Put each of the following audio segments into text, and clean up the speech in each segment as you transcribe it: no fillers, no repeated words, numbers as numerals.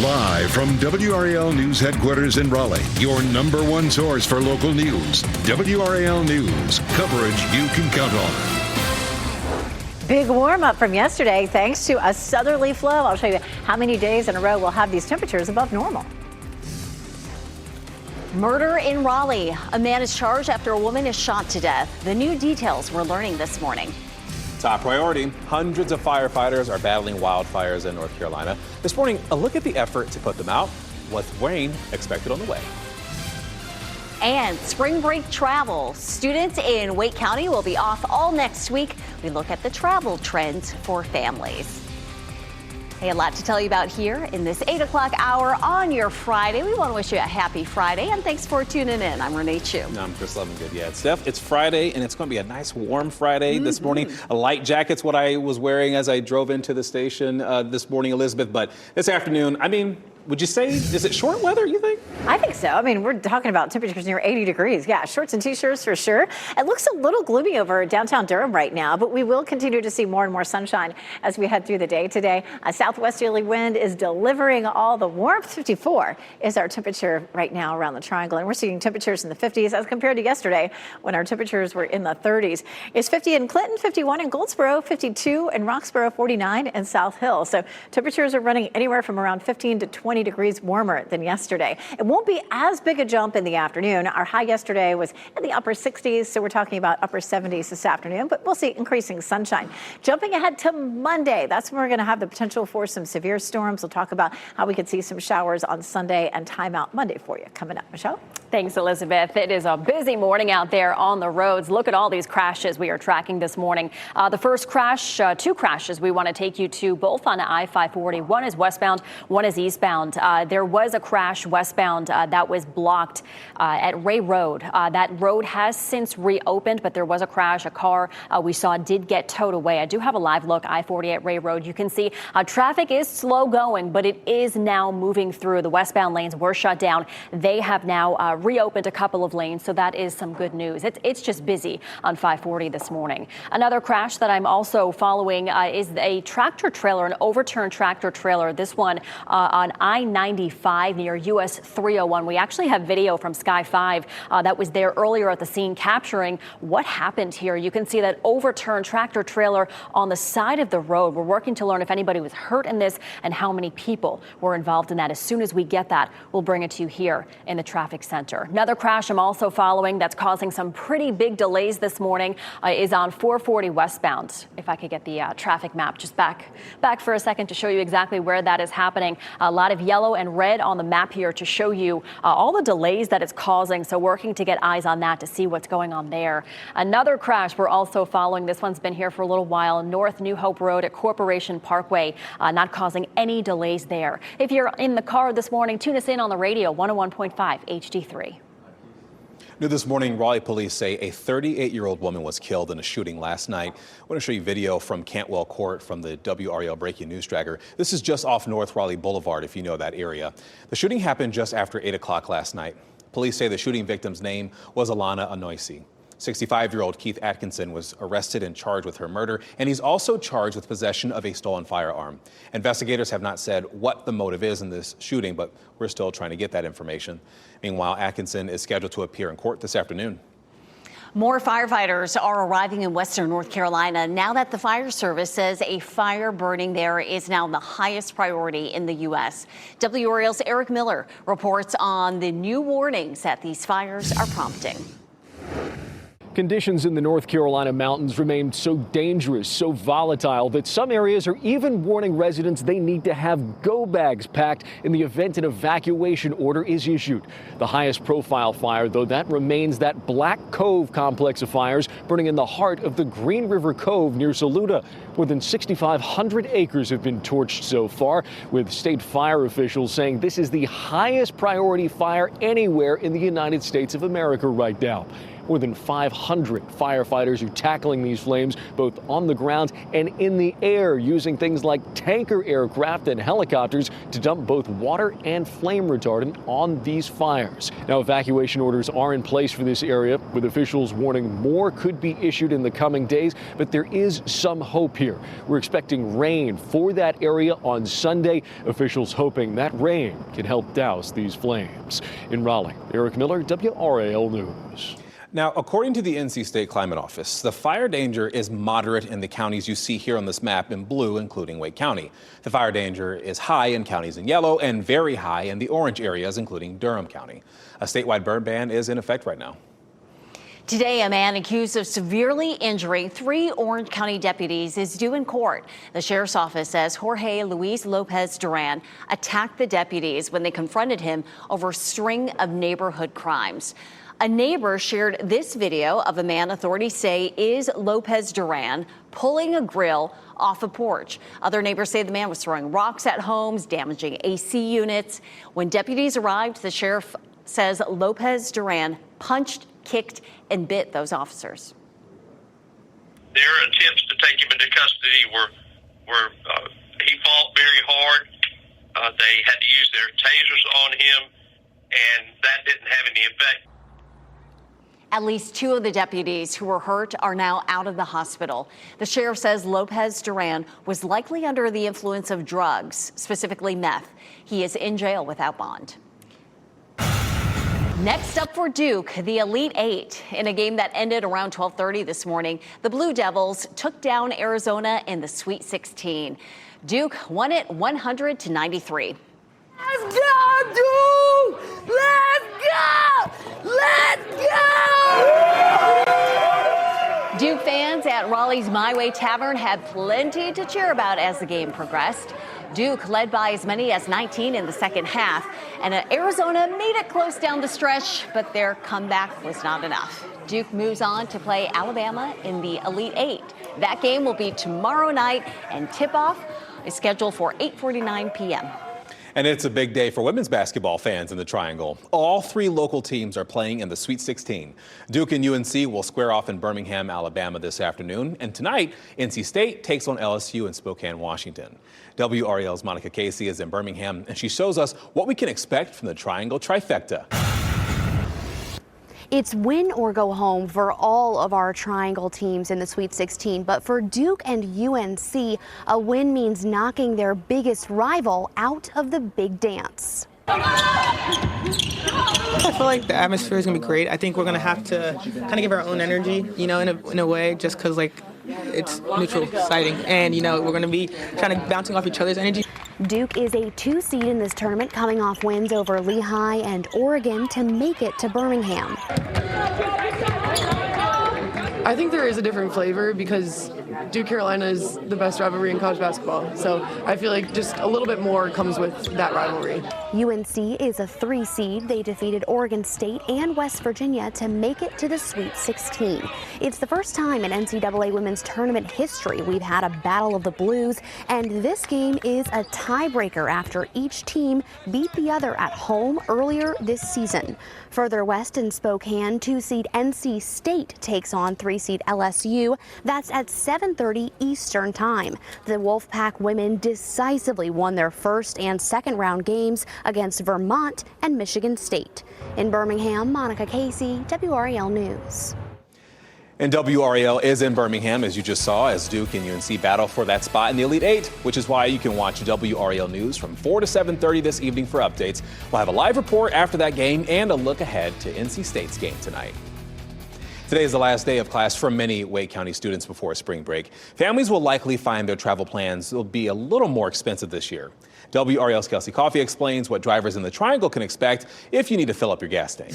Live from WRAL News Headquarters in Raleigh, your number one source for local news. WRAL News, coverage you can count on. Big warm up from yesterday thanks to a southerly flow. I'll show you how many days in a row we'll have these temperatures above normal. Murder in Raleigh. A man is charged after a woman is shot to death. The new details we're learning this morning. Top priority, hundreds of firefighters are battling wildfires in North Carolina. This morning, a look at the effort to put them out, with rain expected on the way. And spring break travel. Students in Wake County will be off all next week. We look at the travel trends for families. Hey, a lot to tell you about here in this 8 o'clock hour on your Friday. We want to wish you a happy Friday, and thanks for tuning in. I'm Renee Chu. I'm Chris Lovingood. Yeah, Steph, it's Friday, and it's going to be a nice warm Friday this morning. A light jacket's what I was wearing as I drove into the station this morning, Elizabeth. But this afternoon, I mean, would you say, is it short weather, you think? I think so. I mean, we're talking about temperatures near 80 degrees. Yeah, shorts and t-shirts for sure. It looks a little gloomy over downtown Durham right now, but we will continue to see more and more sunshine as we head through the day today. A southwesterly wind is delivering all the warmth. 54 is our temperature right now around the triangle, and we're seeing temperatures in the 50s as compared to yesterday when our temperatures were in the 30s. It's 50 in Clinton, 51 in Goldsboro, 52 in Roxborough, 49 in South Hill. So temperatures are running anywhere from around 15 to 20 degrees warmer than yesterday. It won't be as big a jump in the afternoon. Our high yesterday was in the upper 60s, so we're talking about upper 70s this afternoon, but we'll see increasing sunshine. Jumping ahead to Monday, that's when we're going to have the potential for some severe storms. We'll talk about how we could see some showers on Sunday and timeout Monday for you. Coming up, Michelle. Thanks, Elizabeth. It is a busy morning out there on the roads. Look at all these crashes we are tracking this morning. The first crash, two crashes we want to take you to, both on I-540. One is westbound, one is eastbound. There was a crash westbound that was blocked at Ray Road. That road has since reopened, but there was a crash. A car we saw did get towed away. I do have a live look, I-40 at Ray Road. You can see traffic is slow going, but it is now moving through. The westbound lanes were shut down. They have now reopened a couple of lanes, so that is some good news. It's just busy on 540 this morning. Another crash that I'm also following is a tractor trailer, an overturned tractor trailer. This one on I-95 near US 301. We actually have video from Sky 5 that was there earlier at the scene capturing what happened here. You can see that overturned tractor trailer on the side of the road. We're working to learn if anybody was hurt in this and how many people were involved in that. As soon as we get that, we'll bring it to you here in the traffic center. Another crash I'm also following that's causing some pretty big delays this morning is on 440 westbound. If I could get the traffic map just back for a second to show you exactly where that is happening. A lot of yellow and red on the map here to show you all the delays that it's causing. So working to get eyes on that to see what's going on there. Another crash we're also following. This one's been here for a little while. North New Hope Road at Corporation Parkway, not causing any delays there. If you're in the car this morning, tune us in on the radio, 101.5 HD3. New this morning, Raleigh police say a 38-year-old woman was killed in a shooting last night. I want to show you video from Cantwell Court from the WRAL Breaking News Dragger. This is just off North Raleigh Boulevard, if you know that area. The shooting happened just after 8 o'clock last night. Police say the shooting victim's name was Alana Anoisi. 65-year-old Keith Atkinson was arrested and charged with her murder, and he's also charged with possession of a stolen firearm. Investigators have not said what the motive is in this shooting, but we're still trying to get that information. Meanwhile, Atkinson is scheduled to appear in court this afternoon. More firefighters are arriving in western North Carolina now that the fire service says a fire burning there is now the highest priority in the U.S. WRAL's Eric Miller reports on the new warnings that these fires are prompting. Conditions in the North Carolina mountains remain so dangerous, so volatile that some areas are even warning residents they need to have go bags packed in the event an evacuation order is issued. The highest profile fire, though, that remains that Black Cove complex of fires burning in the heart of the Green River Cove near Saluda. More than 6,500 acres have been torched so far, with state fire officials saying this is the highest priority fire anywhere in the United States of America right now. More than 500 firefighters are tackling these flames both on the ground and in the air, using things like tanker aircraft and helicopters to dump both water and flame retardant on these fires. Now, evacuation orders are in place for this area, with officials warning more could be issued in the coming days, but there is some hope here. We're expecting rain for that area on Sunday. Officials hoping that rain can help douse these flames. In Raleigh, Eric Miller, WRAL News. Now, according to the NC State Climate Office, the fire danger is moderate in the counties you see here on this map in blue, including Wake County. The fire danger is high in counties in yellow and very high in the orange areas, including Durham County. A statewide burn ban is in effect right now. Today, a man accused of severely injuring 3 Orange County deputies is due in court. The sheriff's office says Jorge Luis Lopez Duran attacked the deputies when they confronted him over a string of neighborhood crimes. A neighbor shared this video of a man authorities say is Lopez Duran pulling a grill off a porch. Other neighbors say the man was throwing rocks at homes, damaging AC units. When deputies arrived, the sheriff says Lopez Duran punched, kicked, and bit those officers. Their attempts to take him into custody were he fought very hard. They had to use their tasers on him, and that didn't have any effect. At least 2 of the deputies who were hurt are now out of the hospital. The sheriff says Lopez Duran was likely under the influence of drugs, specifically meth. He is in jail without bond. Next up for Duke, the Elite Eight. In a game that ended around 12:30 this morning, the Blue Devils took down Arizona in the Sweet 16. Duke won it 100-93. Let's go, Duke! Let's go! Let's go! Duke fans at Raleigh's My Way Tavern had plenty to cheer about as the game progressed. Duke led by as many as 19 in the second half, and Arizona made it close down the stretch, but their comeback was not enough. Duke moves on to play Alabama in the Elite Eight. That game will be tomorrow night, and tip-off is scheduled for 8:49 p.m. And it's a big day for women's basketball fans in the Triangle. All 3 local teams are playing in the Sweet 16. Duke and UNC will square off in Birmingham, Alabama this afternoon. And tonight, NC State takes on LSU in Spokane, Washington. WRAL's Monica Casey is in Birmingham, and she shows us what we can expect from the Triangle trifecta. It's win or go home for all of our Triangle teams in the Sweet 16, but for Duke and UNC, a win means knocking their biggest rival out of the big dance. I feel like the atmosphere is going to be great. I think we're going to have to kind of give our own energy, in a way, just because, it's neutral sighting. And, we're going to be kind of bouncing off each other's energy. Duke is a 2 seed in this tournament, coming off wins over Lehigh and Oregon to make it to Birmingham. I think there is a different flavor because Duke Carolina is the best rivalry in college basketball. So I feel like just a little bit more comes with that rivalry. UNC is a 3 seed. They defeated Oregon State and West Virginia to make it to the Sweet 16. It's the first time in NCAA women's tournament history we've had a battle of the Blues, and this game is a tiebreaker after each team beat the other at home earlier this season. Further west in Spokane, 2 seed NC State takes on 3 seed LSU. That's at 7:30 Eastern Time. The Wolfpack women decisively won their first and second round games against Vermont and Michigan State. In Birmingham, Monica Casey, WRAL News. And WRAL is in Birmingham, as you just saw, as Duke and UNC battle for that spot in the Elite Eight, which is why you can watch WRAL News from 4 to 7:30 this evening for updates. We'll have a live report after that game and a look ahead to NC State's game tonight. Today is the last day of class for many Wake County students before spring break. Families will likely find their travel plans will be a little more expensive this year. WRAL's Kelsey Coffey explains what drivers in the Triangle can expect if you need to fill up your gas tank.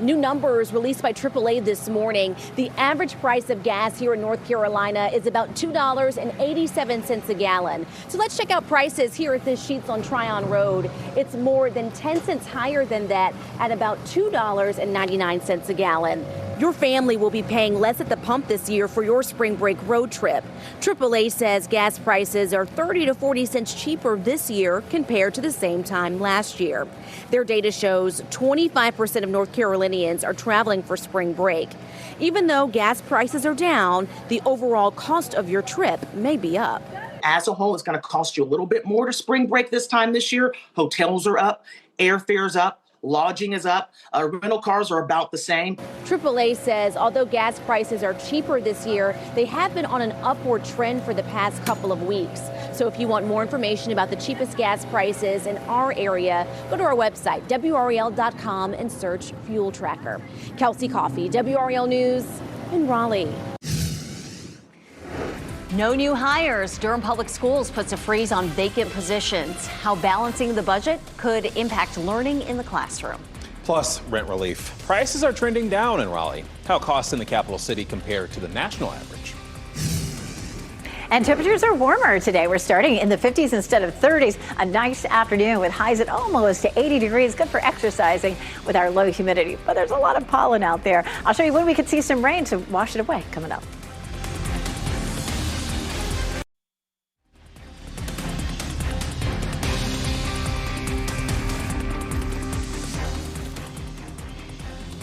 New numbers released by AAA this morning. The average price of gas here in North Carolina is about $2.87 a gallon. So let's check out prices here at this Sheets on Tryon Road. It's more than 10 cents higher than that at about $2.99 a gallon. Your family will be paying less at the pump this year for your spring break road trip. AAA says gas prices are 30 to 40 cents cheaper this year compared to the same time last year. Their data shows 25% of North Carolinians are traveling for spring break. Even though gas prices are down, the overall cost of your trip may be up. As a whole, it's going to cost you a little bit more to spring break this time this year. Hotels are up, airfare's up, lodging is up, rental cars are about the same. AAA says although gas prices are cheaper this year, they have been on an upward trend for the past couple of weeks. So if you want more information about the cheapest gas prices in our area, go to our website, WRAL.com, and search Fuel Tracker. Kelsey Coffey, WRAL News in Raleigh. No new hires. Durham Public Schools puts a freeze on vacant positions. How balancing the budget could impact learning in the classroom. Plus, rent relief. Prices are trending down in Raleigh. How costs in the capital city compare to the national average. And temperatures are warmer today. We're starting in the 50s instead of 30s. A nice afternoon with highs at almost 80 degrees. Good for exercising with our low humidity. But there's a lot of pollen out there. I'll show you when we could see some rain to wash it away coming up.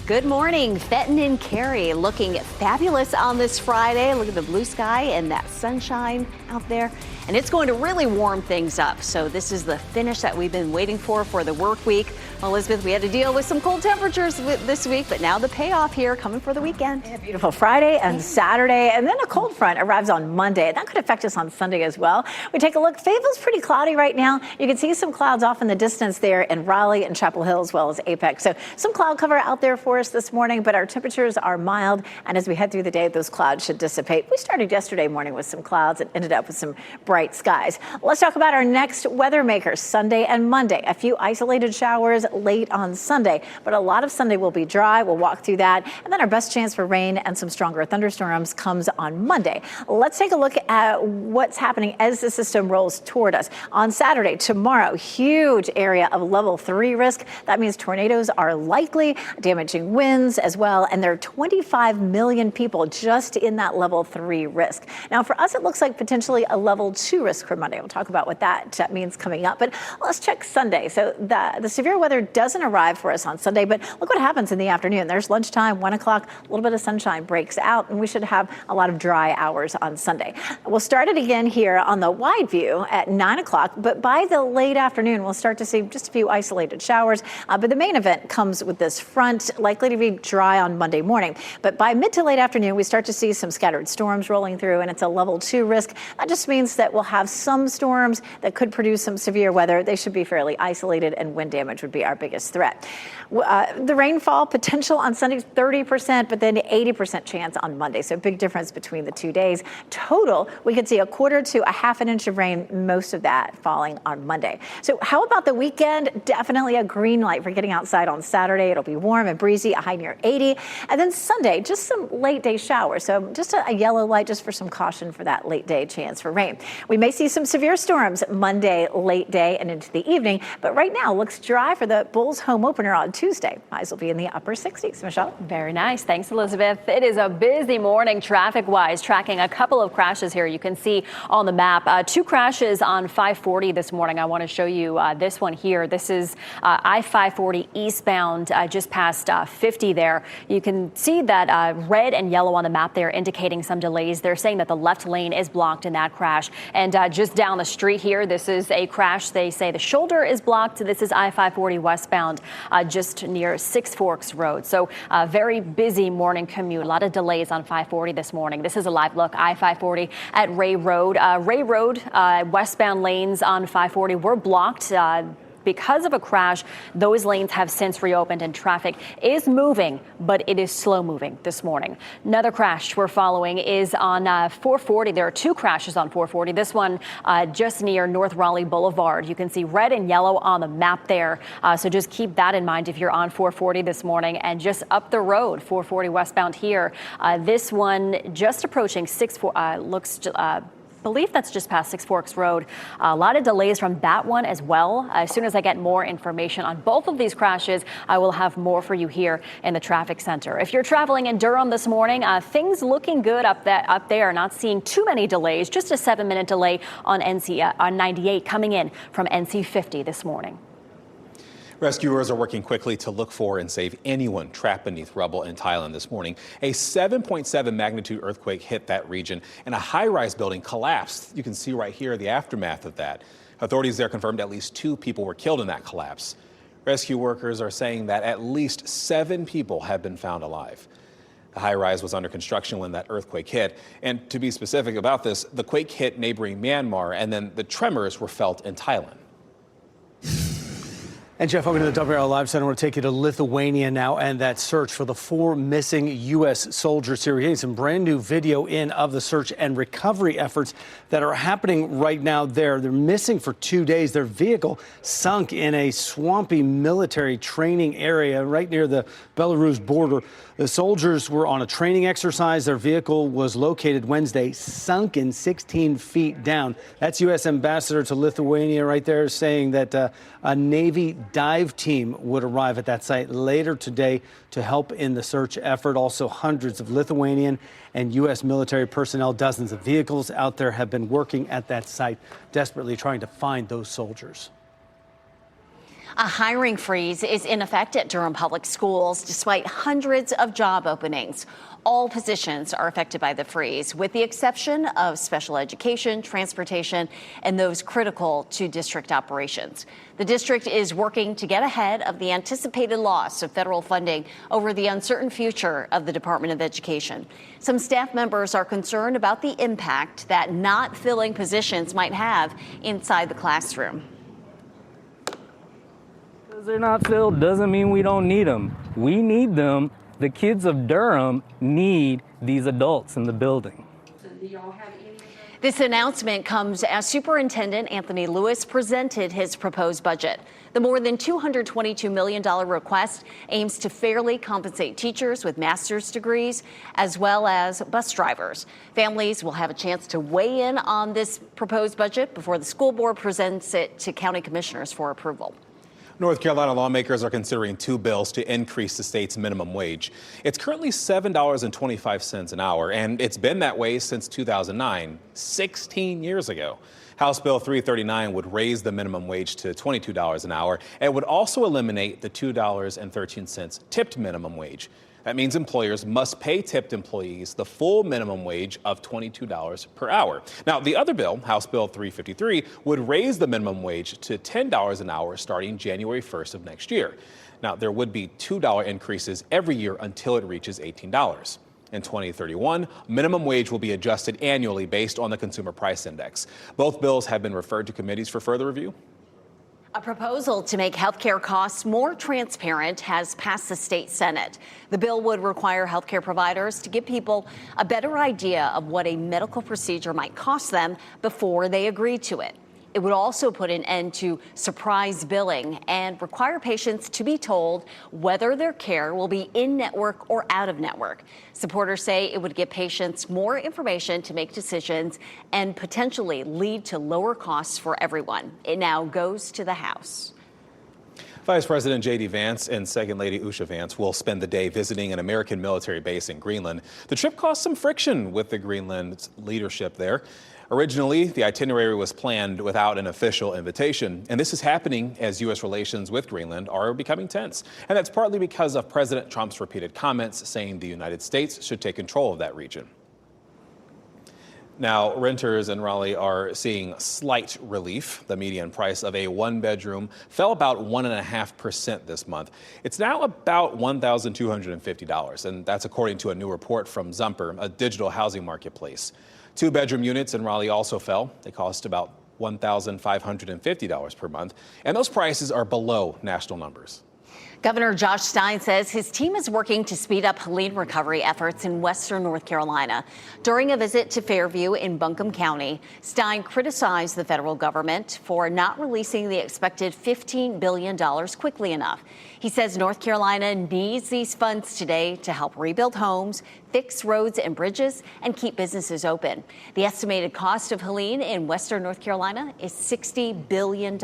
Good morning. Fenton and Carey looking fabulous on this Friday. Look at the blue sky and that sunshine out there. And it's going to really warm things up. So this is the finish that we've been waiting for the work week. Well, Elizabeth, we had to deal with some cold temperatures this week, but now the payoff here coming for the weekend. Yeah, beautiful Friday and Saturday, and then a cold front arrives on Monday. That could affect us on Sunday as well. We take a look. Fayetteville's pretty cloudy right now. You can see some clouds off in the distance there in Raleigh and Chapel Hill as well as Apex. So some cloud cover out there for us this morning, but our temperatures are mild. And as we head through the day, those clouds should dissipate. We started yesterday morning with some clouds and ended up with some bright skies. Let's talk about our next weather makers, Sunday and Monday. A few isolated showers late on Sunday, but a lot of Sunday will be dry. We'll walk through that. And then our best chance for rain and some stronger thunderstorms comes on Monday. Let's take a look at what's happening as the system rolls toward us. On Saturday, tomorrow, huge area of level 3 risk. That means tornadoes are likely, damaging winds as well. And there are 25 million people just in that level 3 risk. Now, for us, it looks like potentially a level 2 risk for Monday. We'll talk about what that means coming up. But let's check Sunday. So the severe weather doesn't arrive for us on Sunday, but look what happens in the afternoon. There's lunchtime, 1 o'clock, a little bit of sunshine breaks out, and we should have a lot of dry hours on Sunday. We'll start it again here on the wide view at 9 o'clock, but by the late afternoon, we'll start to see just a few isolated showers. But the main event comes with this front, likely to be dry on Monday morning. But by mid to late afternoon, we start to see some scattered storms rolling through, and it's a level 2 risk. That just means that we'll have some storms that could produce some severe weather. They should be fairly isolated, and wind damage would be our biggest threat. The rainfall potential on Sunday, 30%, but then 80% chance on Monday. So big difference between the 2 days. Total, we could see 1/4 to 1/2 inch of rain, most of that falling on Monday. So how about the weekend? Definitely a green light for getting outside on Saturday. It'll be warm and breezy, a high near 80. And then Sunday, just some late day showers. So just a yellow light just for some caution for that late day chance for rain. We may see some severe storms Monday, late day and into the evening. But right now looks dry for the Bulls home opener on Tuesday. Highs will be in the upper 60s. Michelle? Very nice. Thanks, Elizabeth. It is a busy morning traffic-wise, tracking a couple of crashes here. You can see on the map 2 crashes on 540 this morning. I want to show you this one here. This is I-540 eastbound just past 50 there. You can see that red and yellow on the map there indicating some delays. They're saying that the left lane is blocked in that crash. And just down the street here, this is a crash. They say the shoulder is blocked. This is I-540 westbound just near Six Forks Road. So very busy morning commute. A lot of delays on 540 this morning. This is a live look. I-540 at Ray Road. Ray Road westbound lanes on 540 were blocked. Because of a crash, those lanes have since reopened and traffic is moving, but it is slow moving this morning. Another crash we're following is on 440. There are 2 crashes on 440. This one just near North Raleigh Boulevard. You can see red and yellow on the map there. So just keep that in mind if you're on 440 this morning. And just up the road, 440 westbound here. This one just approaching looks believe that's just past Six Forks Road. A lot of delays from that one as well. As soon as I get more information on both of these crashes, I will have more for you here in the traffic center. If you're traveling in Durham this morning, things looking good up there. Not seeing too many delays, just a 7-minute delay on on 98 coming in from NC 50 this morning. Rescuers are working quickly to look for and save anyone trapped beneath rubble in Thailand this morning. A 7.7 magnitude earthquake hit that region and a high-rise building collapsed. You can see right here the aftermath of that. Authorities there confirmed at least 2 people were killed in that collapse. Rescue workers are saying that at least 7 people have been found alive. The high-rise was under construction when that earthquake hit. And to be specific about this, the quake hit neighboring Myanmar, and then the tremors were felt in Thailand. And Jeff, welcome to the WRAL Live Center. I want to take you to Lithuania now and that search for the 4 missing U.S. soldiers here. We're getting some brand new video in of the search and recovery efforts that are happening right now there. They're missing for 2 days. Their vehicle sunk in a swampy military training area right near the Belarus border. The soldiers were on a training exercise. Their vehicle was located Wednesday, sunken 16 feet down. That's U.S. Ambassador to Lithuania right there saying that a Navy dive team would arrive at that site later today to help in the search effort. Also, hundreds of Lithuanian and U.S. military personnel, dozens of vehicles out there have been working at that site, desperately trying to find those soldiers. A hiring freeze is in effect at Durham Public Schools despite hundreds of job openings. All positions are affected by the freeze, with the exception of special education, transportation, and those critical to district operations. The district is working to get ahead of the anticipated loss of federal funding over the uncertain future of the Department of Education. Some staff members are concerned about the impact that not filling positions might have inside the classroom. They're not filled doesn't mean we don't need them. We need them. The kids of Durham need these adults in the building. This announcement comes as Superintendent Anthony Lewis presented his proposed budget. The more than $222 million request aims to fairly compensate teachers with master's degrees as well as bus drivers. Families will have a chance to weigh in on this proposed budget before the school board presents it to county commissioners for approval. North Carolina lawmakers are considering 2 bills to increase the state's minimum wage. It's currently $7.25 an hour, and it's been that way since 2009, 16 years ago. House Bill 339 would raise the minimum wage to $22 an hour and would also eliminate the $2.13 tipped minimum wage. That means employers must pay tipped employees the full minimum wage of $22 per hour. Now, the other bill, House Bill 353, would raise the minimum wage to $10 an hour starting January 1st of next year. Now, there would be $2 increases every year until it reaches $18. In 2031, minimum wage will be adjusted annually based on the Consumer Price Index. Both bills have been referred to committees for further review. A proposal to make healthcare costs more transparent has passed the state Senate. The bill would require healthcare providers to give people a better idea of what a medical procedure might cost them before they agree to it. It would also put an end to surprise billing and require patients to be told whether their care will be in-network or out-of-network. Supporters say it would give patients more information to make decisions and potentially lead to lower costs for everyone. It now goes to the House. Vice President J.D. Vance and Second Lady Usha Vance will spend the day visiting an American military base in Greenland. The trip caused some friction with the Greenland leadership there. Originally, the itinerary was planned without an official invitation, and this is happening as U.S. relations with Greenland are becoming tense. And that's partly because of President Trump's repeated comments saying the United States should take control of that region. Now, renters in Raleigh are seeing slight relief. The median price of a 1-bedroom fell about 1.5% this month. It's now about $1,250, and that's according to a new report from Zumper, a digital housing marketplace. 2-bedroom units in Raleigh also fell. They cost about $1,550 per month, and those prices are below national numbers. Governor Josh Stein says his team is working to speed up Helene recovery efforts in western North Carolina. During a visit to Fairview in Buncombe County, Stein criticized the federal government for not releasing the expected $15 billion quickly enough. He says North Carolina needs these funds today to help rebuild homes, fix roads and bridges, and keep businesses open. The estimated cost of Helene in western North Carolina is $60 billion.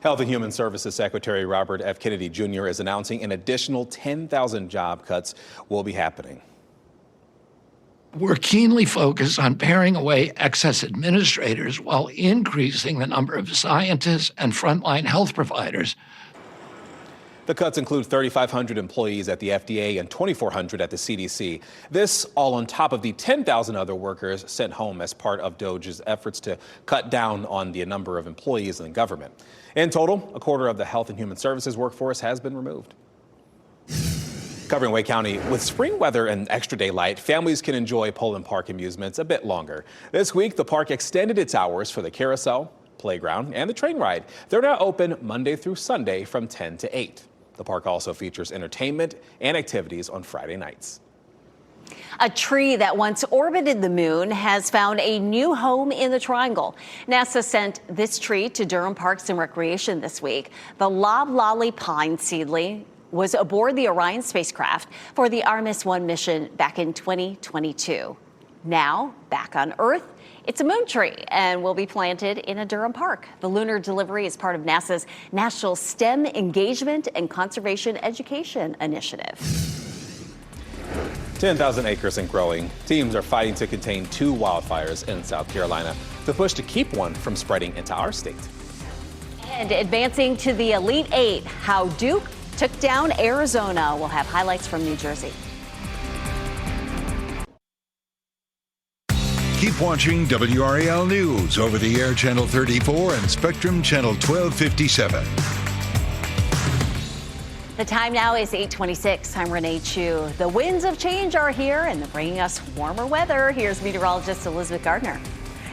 Health and Human Services Secretary Robert F. Kennedy Jr. is announcing an additional 10,000 job cuts will be happening. We're keenly focused on paring away excess administrators while increasing the number of scientists and frontline health providers. The cuts include 3,500 employees at the FDA and 2,400 at the CDC. This all on top of the 10,000 other workers sent home as part of DOGE's efforts to cut down on the number of employees in government. In total, a quarter of the Health and Human Services workforce has been removed. Covering Wake County, with spring weather and extra daylight, families can enjoy Poland Park amusements a bit longer. This week, the park extended its hours for the carousel, playground, and the train ride. They're now open Monday through Sunday from 10 to 8. The park also features entertainment and activities on Friday nights. A tree that once orbited the moon has found a new home in the Triangle. NASA sent this tree to Durham Parks and Recreation this week. The loblolly pine seedling was aboard the Orion spacecraft for the Artemis 1 mission back in 2022. Now, back on Earth, it's a moon tree and will be planted in a Durham park. The lunar delivery is part of NASA's National STEM Engagement and Conservation Education Initiative. 10,000 acres and growing. Teams are fighting to contain 2 wildfires in South Carolina. The push to keep one from spreading into our state. And advancing to the Elite Eight, how Duke took down Arizona. We'll have highlights from New Jersey. Keep watching WRAL News over the air Channel 34 and Spectrum Channel 1257. The time now is 8:26. I'm Renee Chu. The winds of change are here and they're bringing us warmer weather. Here's meteorologist Elizabeth Gardner.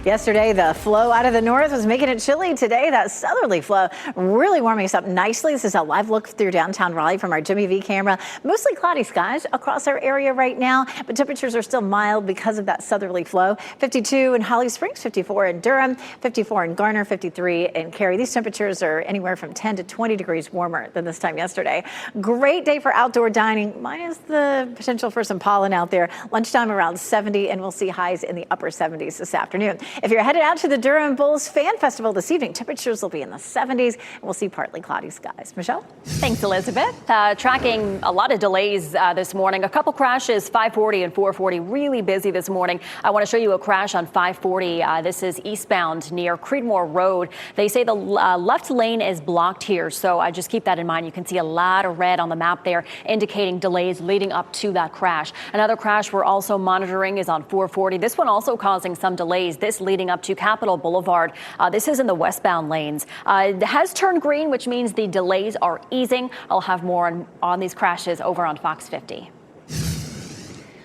Yesterday, the flow out of the north was making it chilly. Today, that southerly flow really warming us up nicely. This is a live look through downtown Raleigh from our Jimmy V camera. Mostly cloudy skies across our area right now, but temperatures are still mild because of that southerly flow. 52 in Holly Springs, 54 in Durham, 54 in Garner, 53 in Cary. These temperatures are anywhere from 10 to 20 degrees warmer than this time yesterday. Great day for outdoor dining, minus the potential for some pollen out there. Lunchtime around 70, and we'll see highs in the upper 70s this afternoon. If you're headed out to the Durham Bulls Fan Festival this evening, temperatures will be in the 70s, and we'll see partly cloudy skies. Michelle? Thanks, Elizabeth. Tracking a lot of delays this morning. A couple crashes, 540 and 440, really busy this morning. I want to show you a crash on 540. This is eastbound near Creedmoor Road. They say the left lane is blocked here, so just keep that in mind. You can see a lot of red on the map there, indicating delays leading up to that crash. Another crash we're also monitoring is on 440. This one also causing some delays. This leading up to Capitol Boulevard. This is in the westbound lanes. It has turned green, which means the delays are easing. I'll have more on these crashes over on Fox 50.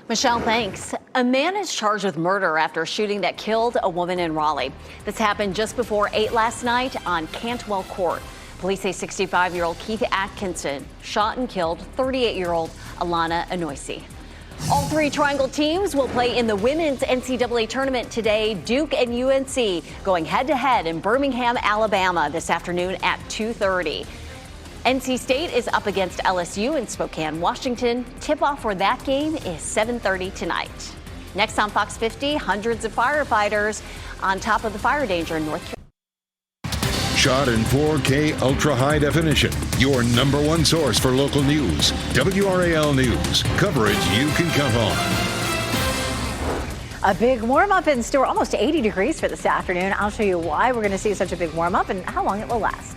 Michelle, thanks. A man is charged with murder after a shooting that killed a woman in Raleigh. This happened just before 8 last night on Cantwell Court. Police say 65-year-old Keith Atkinson shot and killed 38-year-old Alana Anoisi. All 3 Triangle teams will play in the women's NCAA tournament today. Duke and UNC going head-to-head in Birmingham, Alabama this afternoon at 2:30. NC State is up against LSU in Spokane, Washington. Tip-off for that game is 7:30 tonight. Next on Fox 50, hundreds of firefighters on top of the fire danger in North Carolina. Shot in 4K ultra high definition. Your number one source for local news. WRAL News. Coverage you can count on. A big warm-up in store, almost 80 degrees for this afternoon. I'll show you why we're going to see such a big warm-up and how long it will last.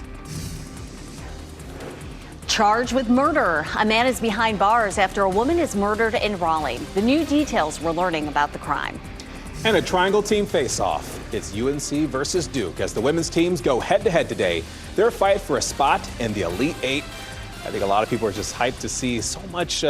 Charged with murder. A man is behind bars after a woman is murdered in Raleigh. The new details we're learning about the crime. And a Triangle team face-off. It's UNC versus Duke as the women's teams go head-to-head today. Their fight for a spot in the Elite Eight. I think a lot of people are just hyped to see so much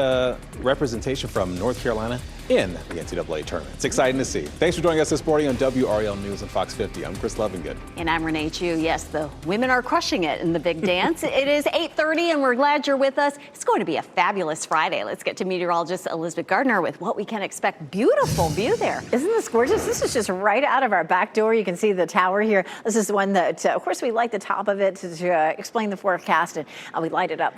representation from North Carolina in the NCAA tournament. It's exciting to see. Thanks for joining us this morning on WRAL News and Fox 50. I'm Chris Lovingood. And I'm Renee Chu. Yes, the women are crushing it in the big dance. It is 8:30 and we're glad you're with us. It's going to be a fabulous Friday. Let's get to meteorologist Elizabeth Gardner with what we can expect. Beautiful view there. Isn't this gorgeous? This is just right out of our back door. You can see the tower here. This is one that, of course, we light the top of it to explain the forecast, and we light it up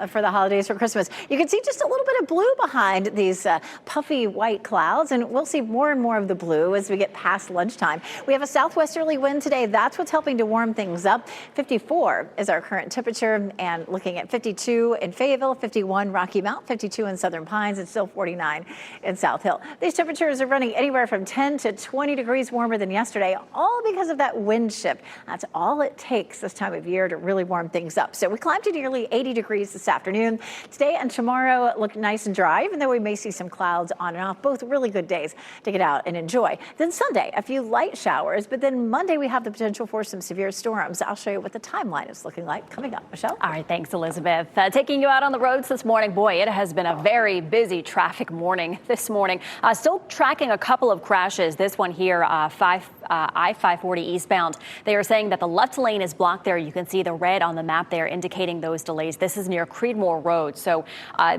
for the holidays, for Christmas. You can see just a little bit of blue behind these puffy white clouds, and we'll see more and more of the blue as we get past lunchtime. We have a southwesterly wind today. That's what's helping to warm things up. 54 is our current temperature, and looking at 52 in Fayetteville, 51 Rocky Mount, 52 in Southern Pines, and still 49 in South Hill. These temperatures are running anywhere from 10 to 20 degrees warmer than yesterday, all because of that wind shift. That's all it takes this time of year to really warm things up. So we climbed to nearly 80 degrees this afternoon. Today and tomorrow look nice and dry, even though we may see some clouds on and off. Both really good days to get out and enjoy. Then Sunday, a few light showers, but then Monday we have the potential for some severe storms. I'll show you what the timeline is looking like coming up. Michelle? All right, thanks, Elizabeth. Taking you out on the roads this morning. Boy, it has been a very busy traffic morning this morning. Still tracking a couple of crashes. This one here, I-540 eastbound. They are saying that the left lane is blocked there. You can see the red on the map there indicating those delays. This is near Creedmoor Road. So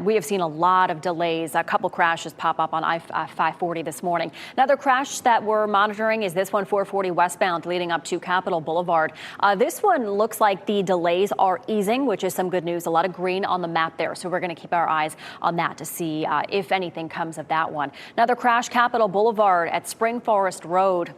we have seen a lot of delays. A couple crashes pop up on I-540 this morning. Another crash that we're monitoring is this one, 440 westbound leading up to Capitol Boulevard. This one looks like the delays are easing, which is some good news. A lot of green on the map there. So we're going to keep our eyes on that to see if anything comes of that one. Another crash, Capitol Boulevard at Spring Forest Road.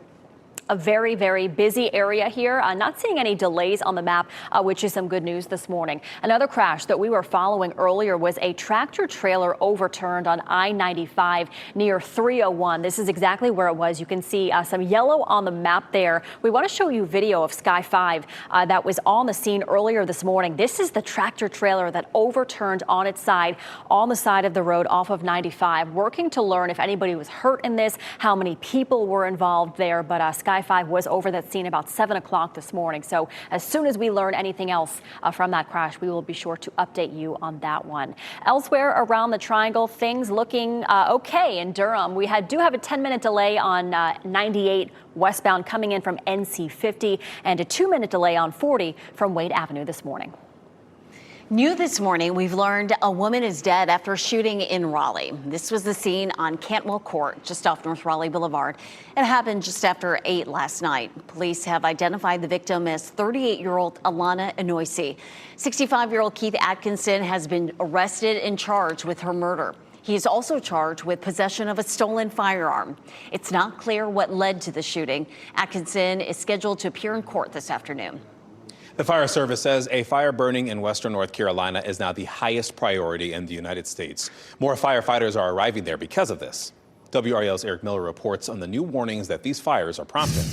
A very, very busy area here. Not seeing any delays on the map, which is some good news this morning. Another crash that we were following earlier was a tractor trailer overturned on I-95 near 301. This is exactly where it was. You can see some yellow on the map there. We want to show you video of Sky 5 that was on the scene earlier this morning. This is the tractor trailer that overturned on its side on the side of the road off of 95. Working to learn if anybody was hurt in this, how many people were involved there, but Sky 5 was over that scene about 7 o'clock this morning. So as soon as we learn anything else from that crash, we will be sure to update you on that one. Elsewhere around the triangle, things looking okay in Durham. We do have a 10-minute delay on 98 westbound coming in from NC 50 and a 2-minute delay on 40 from Wade Avenue this morning. New this morning, we've learned a woman is dead after a shooting in Raleigh. This was the scene on Cantwell Court, just off North Raleigh Boulevard. It happened just after 8 last night. Police have identified the victim as 38-year-old Alana Enoisi. 65-year-old Keith Atkinson has been arrested and charged with her murder. He is also charged with possession of a stolen firearm. It's not clear what led to the shooting. Atkinson is scheduled to appear in court this afternoon. The Fire Service says a fire burning in western North Carolina is now the highest priority in the United States. More firefighters are arriving there because of this. WRAL's Eric Miller reports on the new warnings that these fires are prompting.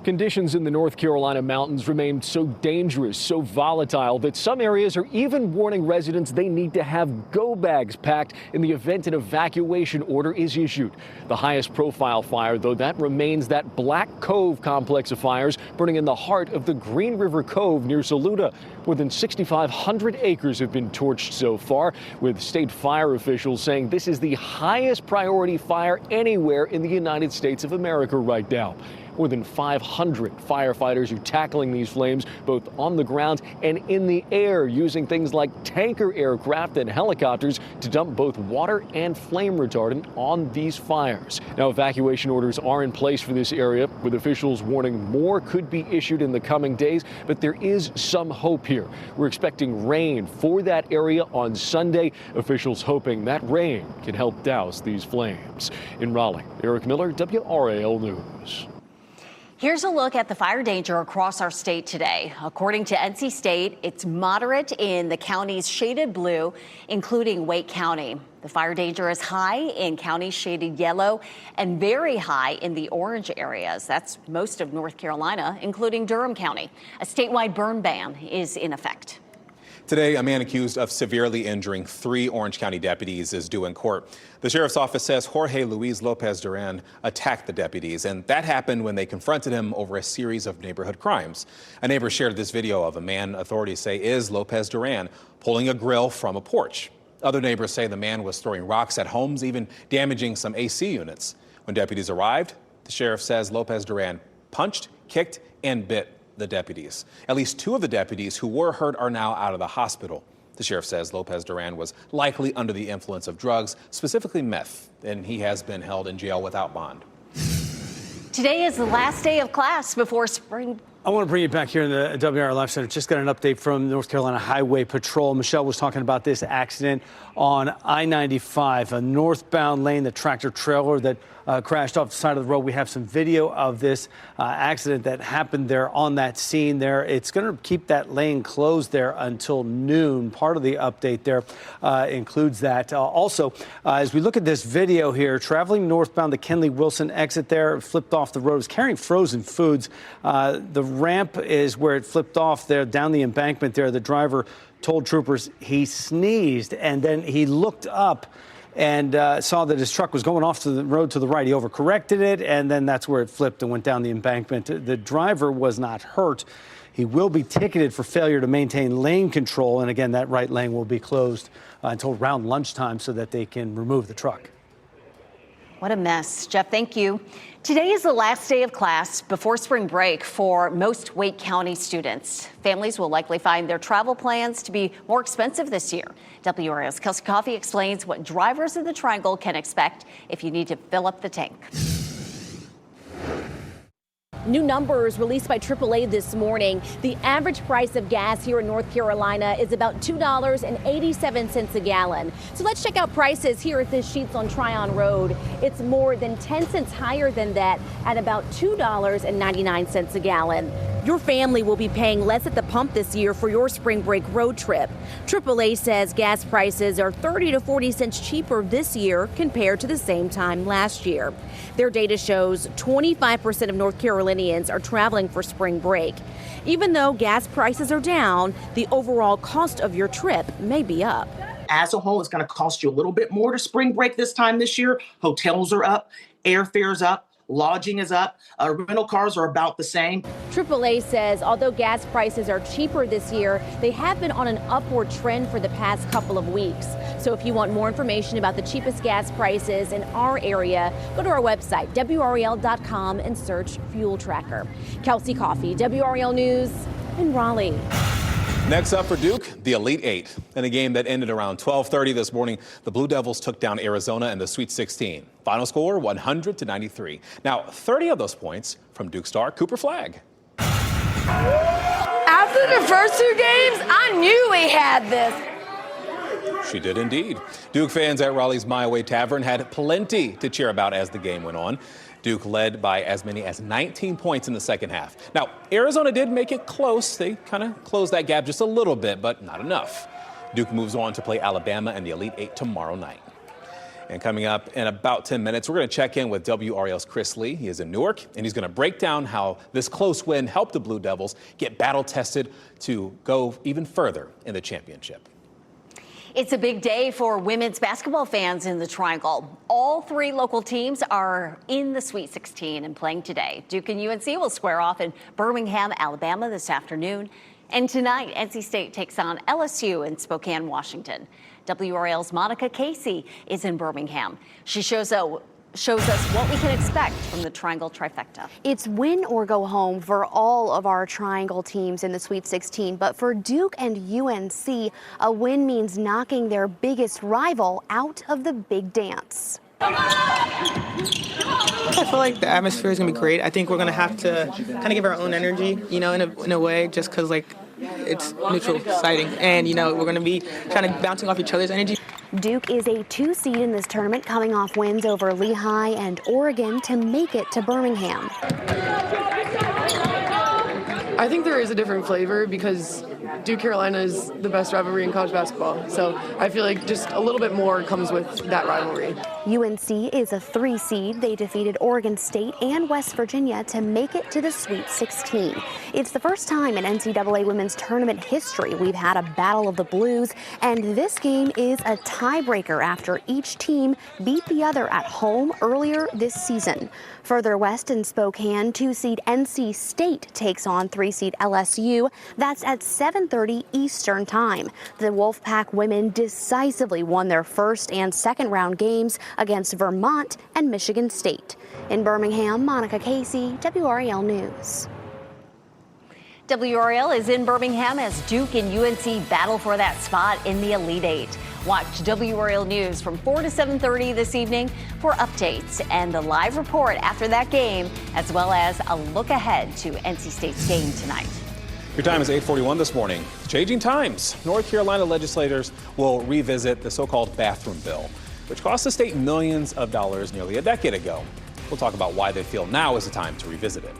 Conditions in the North Carolina mountains remain so dangerous, so volatile that some areas are even warning residents they need to have go bags packed in the event an evacuation order is issued. The highest profile fire, though, that remains that Black Cove complex of fires burning in the heart of the Green River Cove near Saluda. More than 6,500 acres have been torched so far, with state fire officials saying this is the highest priority fire anywhere in the United States of America right now. More than 500 firefighters are tackling these flames both on the ground and in the air, using things like tanker aircraft and helicopters to dump both water and flame retardant on these fires. Now, evacuation orders are in place for this area, with officials warning more could be issued in the coming days, but there is some hope here. We're expecting rain for that area on Sunday. Officials hoping that rain can help douse these flames. In Raleigh, Eric Miller, WRAL News. Here's a look at the fire danger across our state today. According to NC State, it's moderate in the counties shaded blue, including Wake County. The fire danger is high in counties shaded yellow and very high in the orange areas. That's most of North Carolina, including Durham County. A statewide burn ban is in effect. Today, a man accused of severely injuring 3 Orange County deputies is due in court. The sheriff's office says Jorge Luis Lopez Duran attacked the deputies, and that happened when they confronted him over a series of neighborhood crimes. A neighbor shared this video of a man authorities say is Lopez Duran pulling a grill from a porch. Other neighbors say the man was throwing rocks at homes, even damaging some AC units. When deputies arrived, the sheriff says Lopez Duran punched, kicked, and bit the deputies. At least 2 of the deputies who were hurt are now out of the hospital. The sheriff says Lopez Duran was likely under the influence of drugs, specifically meth, and he has been held in jail without bond. Today is the last day of class before spring. I want to bring you back here in the WRAL Life Center. Just got an update from North Carolina Highway Patrol. Michelle was talking about this accident on I-95, a northbound lane, the tractor trailer that crashed off the side of the road. We have some video of this accident that happened there on that scene there. It's going to keep that lane closed there until noon. Part of the update there includes that. Also, as we look at this video here, traveling northbound, the Kenley-Wilson exit there flipped off the road. It's carrying frozen foods. The ramp is where it flipped off there down the embankment there. The driver told troopers he sneezed and then he looked up and saw that his truck was going off to the road to the right. He overcorrected it, and then that's where it flipped and went down the embankment. The driver was not hurt. He will be ticketed for failure to maintain lane control. And again, that right lane will be closed until around lunchtime so that they can remove the truck. What a mess. Jeff, thank you. Today is the last day of class before spring break for most Wake County students. Families will likely find their travel plans to be more expensive this year. WRAL's Kelsey Coffey explains what drivers in the Triangle can expect if you need to fill up the tank. New numbers released by AAA this morning. The average price of gas here in North Carolina is about $2.87 a gallon. So let's check out prices here at this Sheets on Tryon Road. It's more than 10 cents higher than that at about $2.99 a gallon. Your family will be paying less at the pump this year for your spring break road trip. AAA says gas prices are 30 to 40 cents cheaper this year compared to the same time last year. Their data shows 25% of North Carolinians are traveling for spring break. Even though gas prices are down, the overall cost of your trip may be up. As a whole, it's going to cost you a little bit more to spring break this time this year. Hotels are up, airfares up, lodging is up, rental cars are about the same. AAA says although gas prices are cheaper this year, they have been on an upward trend for the past couple of weeks. So if you want more information about the cheapest gas prices in our area, go to our website, WRAL.com, and search Fuel Tracker. Kelsey Coffey, WRAL News in Raleigh. Next up for Duke, the Elite Eight. In a game that ended around 12:30 this morning, the Blue Devils took down Arizona in the Sweet 16. Final score, 100-93. Now, 30 of those points from Duke star Cooper Flagg. After the first 2 games, I knew we had this. She did indeed. Duke fans at Raleigh's My Way Tavern had plenty to cheer about as the game went on. Duke led by as many as 19 points in the second half. Now, Arizona did make it close. They kind of closed that gap just a little bit, but not enough. Duke moves on to play Alabama in the Elite Eight tomorrow night. And coming up in about 10 minutes, we're going to check in with WRAL's Chris Lee. He is in Newark, and he's going to break down how this close win helped the Blue Devils get battle-tested to go even further in the championship. It's a big day for women's basketball fans in the Triangle. All 3 local teams are in the Sweet 16 and playing today. Duke and UNC will square off in Birmingham, Alabama this afternoon. And tonight, NC State takes on LSU in Spokane, Washington. WRAL's Monica Casey is in Birmingham. She shows us what we can expect from the Triangle trifecta. It's win or go home for all of our Triangle teams in the Sweet 16, but for Duke and UNC, a win means knocking their biggest rival out of the big dance. I feel like the atmosphere is going to be great. I think we're going to have to kind of give our own energy, in a way, just because, it's neutral, exciting. And, we're going to be kind of bouncing off each other's energy. Duke is a 2 seed in this tournament, coming off wins over Lehigh and Oregon to make it to Birmingham. I think there is a different flavor because Duke Carolina is the best rivalry in college basketball. So I feel like just a little bit more comes with that rivalry. UNC is a 3 seed. They defeated Oregon State and West Virginia to make it to the Sweet 16. It's the first time in NCAA women's tournament history we've had a battle of the Blues, and this game is a tiebreaker after each team beat the other at home earlier this season. Further west in Spokane, 2 seed NC State takes on 3 seed LSU. That's at 7 7:30 Eastern Time. The Wolfpack women decisively won their first and second round games against Vermont and Michigan State. In Birmingham, Monica Casey, WRAL News. WRAL is in Birmingham as Duke and UNC battle for that spot in the Elite Eight. Watch WRAL News from 4 to 7:30 this evening for updates and the live report after that game, as well as a look ahead to NC State's game tonight. Your time is 8:41 this morning. Changing times. North Carolina legislators will revisit the so-called bathroom bill, which cost the state millions of dollars nearly a decade ago. We'll talk about why they feel now is the time to revisit it.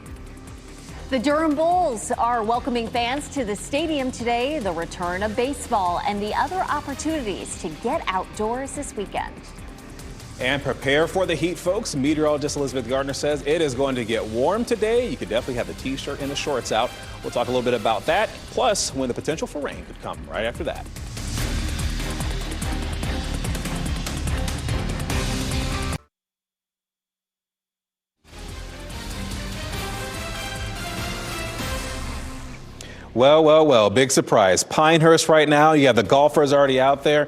The Durham Bulls are welcoming fans to the stadium today, the return of baseball, and the other opportunities to get outdoors this weekend. And prepare for the heat, folks. Meteorologist Elizabeth Gardner says it is going to get warm today. You could definitely have the t-shirt and the shorts out. We'll talk a little bit about that, plus when the potential for rain could come right after that. Well, big surprise. Pinehurst right now, you have the golfers already out there.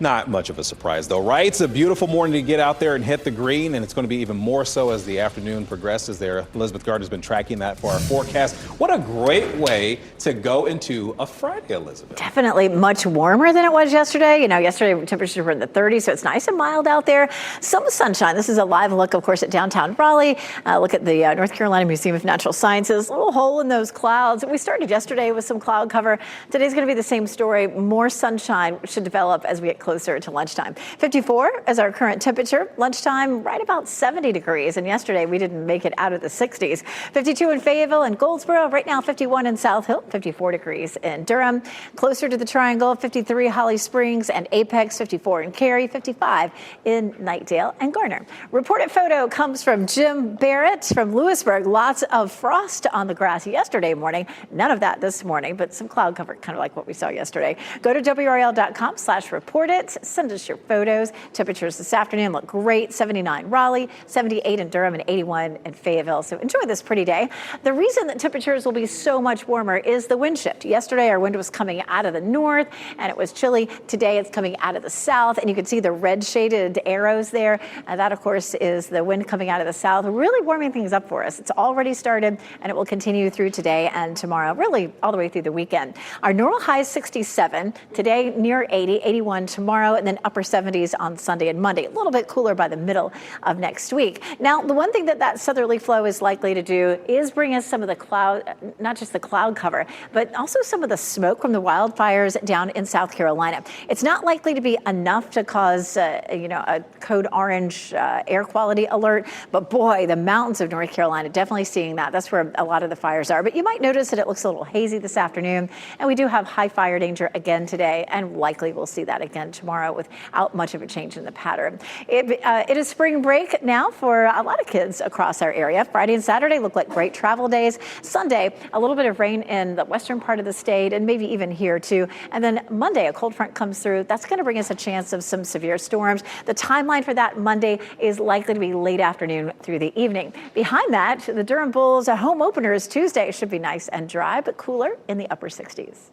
Not much of a surprise, though, right? It's a beautiful morning to get out there and hit the green, and it's going to be even more so as the afternoon progresses there. Elizabeth Gardner's been tracking that for our forecast. What a great way to go into a Friday, Elizabeth. Definitely much warmer than it was yesterday. You know, yesterday temperatures were in the 30s, so it's nice and mild out there. Some sunshine. This is a live look, of course, at downtown Raleigh. Look at the North Carolina Museum of Natural Sciences. A little hole in those clouds. We started yesterday with some cloud cover. Today's going to be the same story. More sunshine should develop as we get closer to lunchtime. 54 is our current temperature. Lunchtime, right about 70 degrees. And yesterday, we didn't make it out of the 60s. 52 in Fayetteville and Goldsboro. Right now, 51 in South Hill, 54 degrees in Durham. Closer to the Triangle, 53 Holly Springs and Apex, 54 in Cary, 55 in Knightdale and Garner. Reported photo comes from Jim Barrett from Lewisburg. Lots of frost on the grass yesterday morning. None of that this morning, but some cloud cover, kind of like what we saw yesterday. Go to WRAL.com/report-it. Send us your photos. Temperatures this afternoon look great. 79 Raleigh, 78 in Durham, and 81 in Fayetteville. So enjoy this pretty day. The reason that temperatures will be so much warmer is the wind shift. Yesterday, our wind was coming out of the north, and it was chilly. Today, it's coming out of the south, and you can see the red shaded arrows there. And that, of course, is the wind coming out of the south, really warming things up for us. It's already started, and it will continue through today and tomorrow, really all the way through the weekend. Our normal high is 67. Today, near 80, 81 tomorrow, and then upper 70s on Sunday and Monday. A little bit cooler by the middle of next week. Now, the one thing that southerly flow is likely to do is bring us some of the cloud, not just the cloud cover, but also some of the smoke from the wildfires down in South Carolina. It's not likely to be enough to cause, a code orange air quality alert, but boy, the mountains of North Carolina definitely seeing that. That's where a lot of the fires are. But you might notice that it looks a little hazy this afternoon, and we do have high fire danger again today, and likely we'll see that again tomorrow without much of a change in the pattern. It is spring break now for a lot of kids across our area. Friday and Saturday look like great travel days. Sunday, a little bit of rain in the western part of the state and maybe even here too. And then Monday, a cold front comes through. That's going to bring us a chance of some severe storms. The timeline for that Monday is likely to be late afternoon through the evening. Behind that, the Durham Bulls home openers Tuesday should be nice and dry, but cooler in the upper 60s.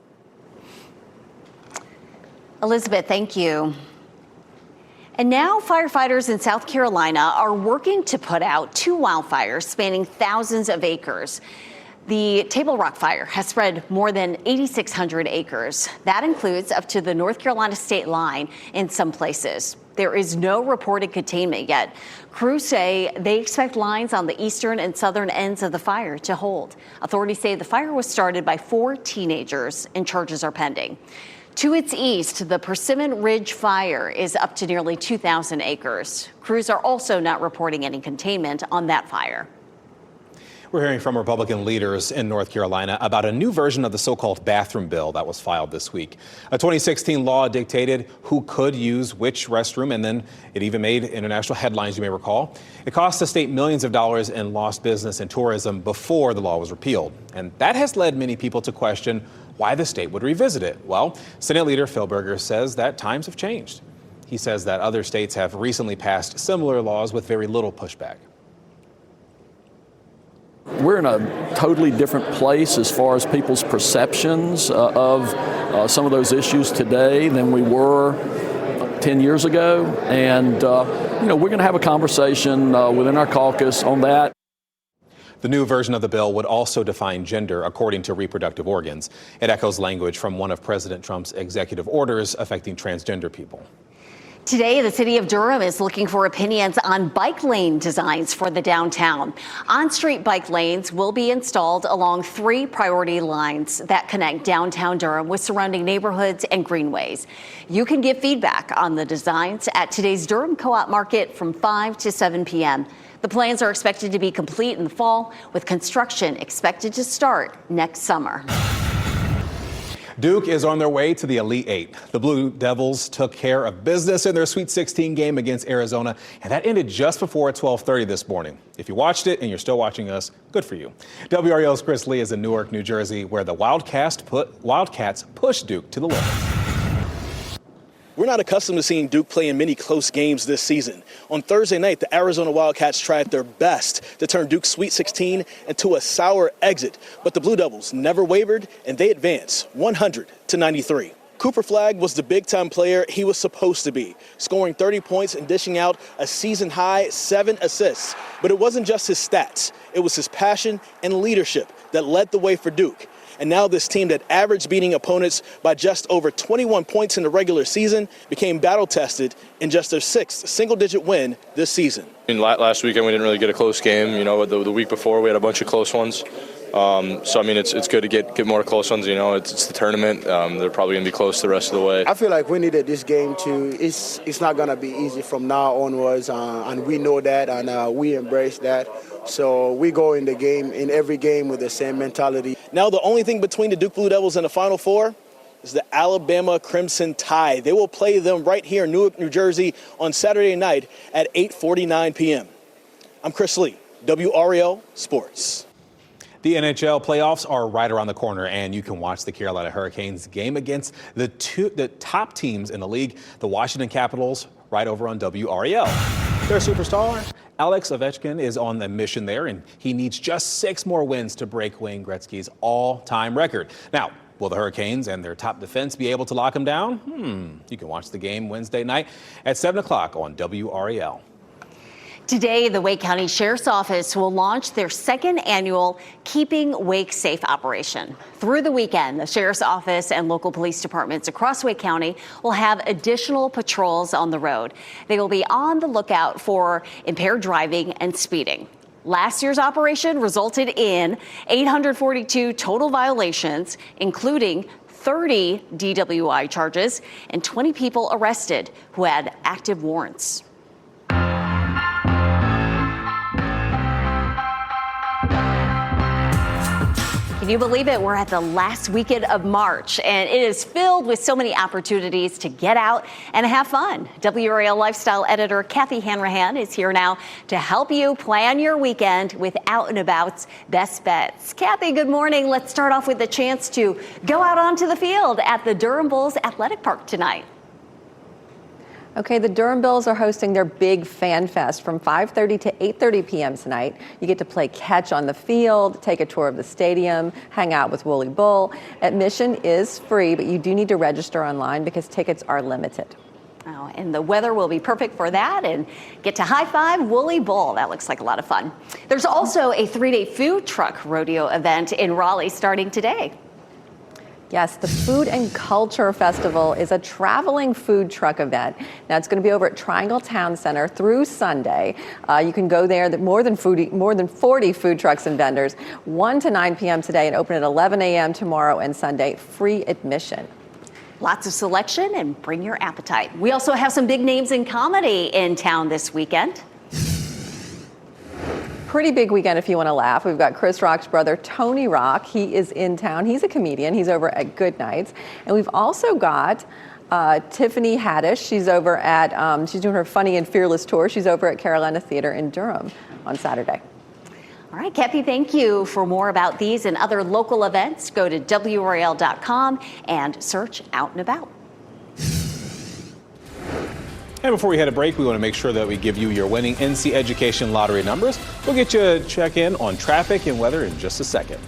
Elizabeth, thank you. And now firefighters in South Carolina are working to put out 2 wildfires spanning thousands of acres. The Table Rock fire has spread more than 8,600 acres. That includes up to the North Carolina state line in some places. There is no reported containment yet. Crews say they expect lines on the eastern and southern ends of the fire to hold. Authorities say the fire was started by 4 teenagers and charges are pending. To its east, the Persimmon Ridge fire is up to nearly 2,000 acres. Crews are also not reporting any containment on that fire. We're hearing from Republican leaders in North Carolina about a new version of the so-called bathroom bill that was filed this week. A 2016 law dictated who could use which restroom, and then it even made international headlines, you may recall. It cost the state millions of dollars in lost business and tourism before the law was repealed. And that has led many people to question why the state would revisit it. Well, Senate Leader Phil Berger says that times have changed. He says that other states have recently passed similar laws with very little pushback. We're in a totally different place as far as people's perceptions of some of those issues today than we were 10 years ago. And, we're going to have a conversation within our caucus on that. The new version of the bill would also define gender according to reproductive organs. It echoes language from one of President Trump's executive orders affecting transgender people. Today, the city of Durham is looking for opinions on bike lane designs for the downtown. On-street bike lanes will be installed along 3 priority lines that connect downtown Durham with surrounding neighborhoods and greenways. You can give feedback on the designs at today's Durham Co-op Market from 5 to 7 p.m. The plans are expected to be complete in the fall, with construction expected to start next summer. Duke is on their way to the Elite Eight. The Blue Devils took care of business in their Sweet 16 game against Arizona, and that ended just before 12:30 this morning. If you watched it and you're still watching us, good for you. WRAL's Chris Lee is in Newark, New Jersey, where the Wildcats pushed Duke to the limit. We're not accustomed to seeing Duke play in many close games this season. On Thursday night, the Arizona Wildcats tried their best to turn Duke's Sweet 16 into a sour exit, but the Blue Devils never wavered, and they advanced 100-93. Cooper Flagg was the big-time player he was supposed to be, scoring 30 points and dishing out a season-high 7 assists. But it wasn't just his stats. It was his passion and leadership that led the way for Duke. And now this team that averaged beating opponents by just over 21 points in the regular season became battle-tested in just their 6th single-digit win this season. Last weekend we didn't really get a close game. The week before we had a bunch of close ones. It's good to get more close ones. It's the tournament. They're probably going to be close the rest of the way. I feel like we needed this game too. It's not going to be easy from now onwards, and we know that, and we embrace that. So we go in every game with the same mentality. Now the only thing between the Duke Blue Devils and the Final Four is the Alabama Crimson Tide. They will play them right here in Newark, New Jersey on Saturday night at 8:49 p.m. I'm Chris Lee, WRAL Sports. The NHL playoffs are right around the corner, and you can watch the Carolina Hurricanes game against the top teams in the league, the Washington Capitals, right over on WRAL. Their superstar, Alex Ovechkin, is on the mission there, and he needs just 6 more wins to break Wayne Gretzky's all-time record. Now, will the Hurricanes and their top defense be able to lock him down? You can watch the game Wednesday night at 7 o'clock on WRAL. Today, the Wake County Sheriff's Office will launch their 2nd annual Keeping Wake Safe operation. Through the weekend, the Sheriff's Office and local police departments across Wake County will have additional patrols on the road. They will be on the lookout for impaired driving and speeding. Last year's operation resulted in 842 total violations, including 30 DWI charges and 20 people arrested who had active warrants. Can you believe it? We're at the last weekend of March, and it is filled with so many opportunities to get out and have fun. WRAL lifestyle editor Kathy Hanrahan is here now to help you plan your weekend with Out and About's best bets. Kathy, good morning. Let's start off with a chance to go out onto the field at the Durham Bulls Athletic Park tonight. Okay, the Durham Bulls are hosting their big fan fest from 5:30 to 8:30 p.m. tonight. You get to play catch on the field, take a tour of the stadium, hang out with Wooly Bull. Admission is free, but you do need to register online because tickets are limited. Oh, and the weather will be perfect for that, and get to high five Wooly Bull. That looks like a lot of fun. There's also a 3-day food truck rodeo event in Raleigh starting today. Yes, the Food and Culture Festival is a traveling food truck event. Now, it's going to be over at Triangle Town Center through Sunday. You can go there. More than 40 food trucks and vendors, 1 to 9 p.m. today and open at 11 a.m. tomorrow and Sunday. Free admission. Lots of selection, and bring your appetite. We also have some big names in comedy in town this weekend. Pretty big weekend if you want to laugh. We've got Chris Rock's brother, Tony Rock. He is in town. He's a comedian. He's over at Good Nights. And we've also got Tiffany Haddish. She's over at, she's doing her Funny and Fearless tour. She's over at Carolina Theater in Durham on Saturday. All right, Kathy, thank you. For more about these and other local events, go to WRAL.com and search Out and About. And before we head a break, we want to make sure that we give you your winning NC Education lottery numbers. We'll get you a check in on traffic and weather in just a second.